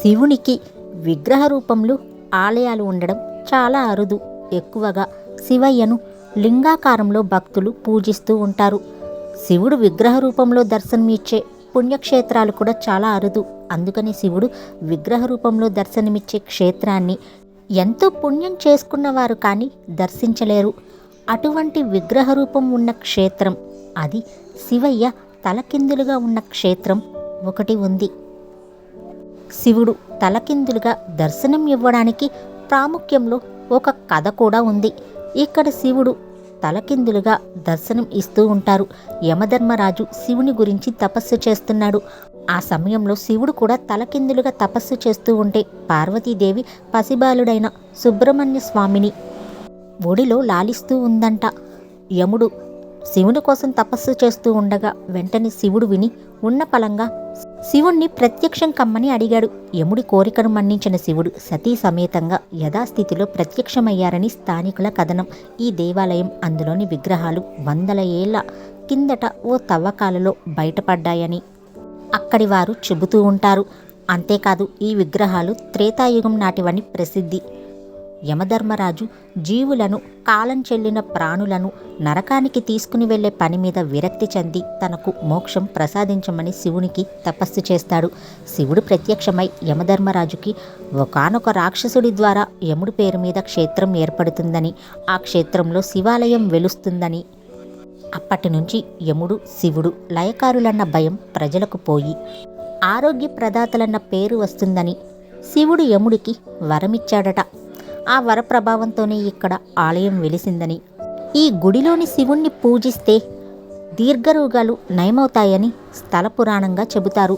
శివునికి విగ్రహ రూపంలో ఆలయాలు ఉండడం చాలా అరుదు. ఎక్కువగా శివయ్యను లింగాకారంలో భక్తులు పూజిస్తూ ఉంటారు. శివుడు విగ్రహ రూపంలో దర్శనమిచ్చే పుణ్యక్షేత్రాలు కూడా చాలా అరుదు. అందుకని శివుడు విగ్రహ రూపంలో దర్శనమిచ్చే క్షేత్రాన్ని ఎంతో పుణ్యం చేసుకున్నవారు కానీ దర్శించలేరు. అటువంటి విగ్రహ రూపం ఉన్న క్షేత్రం, అది శివయ్య తలకిందులుగా ఉన్న క్షేత్రం ఒకటి ఉంది. శివుడు తలకిందులుగా దర్శనం ఇవ్వడానికి ప్రాముఖ్యంలో ఒక కథ కూడా ఉంది. ఇక్కడ శివుడు తలకిందులుగా దర్శనం ఇస్తూ ఉంటారు. యమధర్మరాజు శివుని గురించి తపస్సు చేస్తున్నాడు. ఆ సమయంలో శివుడు కూడా తలకిందులుగా తపస్సు చేస్తూ ఉంటే పార్వతీదేవి పసిబాలుడైన సుబ్రహ్మణ్య స్వామిని ఒడిలో లాలిస్తూ ఉందంట. యముడు శివుని కోసం తపస్సు చేస్తూ ఉండగా వెంటనే శివుడు విని ఉన్న పలంగా శివుణ్ణి ప్రత్యక్షం కమ్మని అడిగాడు. యముడి కోరికను మన్నించిన శివుడు సతీ సమేతంగా యథాస్థితిలో ప్రత్యక్షమయ్యారని స్థానికుల కథనం. ఈ దేవాలయం, అందులోని విగ్రహాలు వందల ఏళ్ల కిందట ఓ తవ్వకాలలో బయటపడ్డాయని అక్కడి వారు చెబుతూ ఉంటారు. అంతేకాదు, ఈ విగ్రహాలు త్రేతాయుగం నాటివని ప్రసిద్ధి. యమధర్మరాజు జీవులను, కాలం చెల్లిన ప్రాణులను నరకానికి తీసుకుని వెళ్లే పని మీద విరక్తి చెంది తనకు మోక్షం ప్రసాదించమని శివునికి తపస్సు చేస్తాడు. శివుడు ప్రత్యక్షమై యమధర్మరాజుకి ఒకానొక రాక్షసుడి ద్వారా యముడి పేరు మీద క్షేత్రం ఏర్పడుతుందని, ఆ క్షేత్రంలో శివాలయం వెలుస్తుందని, అప్పటి నుంచి యముడు, శివుడు లయకారులన్న భయం ప్రజలకు పోయి ఆరోగ్య ప్రదాతలన్న పేరు వస్తుందని శివుడు యముడికి వరమిచ్చాడట. ఆ వర ప్రభావంతోనే ఇక్కడ ఆలయం వెలిసిందని, ఈ గుడిలోని శివుణ్ణి పూజిస్తే దీర్ఘరోగాలు నయమవుతాయని స్థల పురాణంగా చెబుతారు.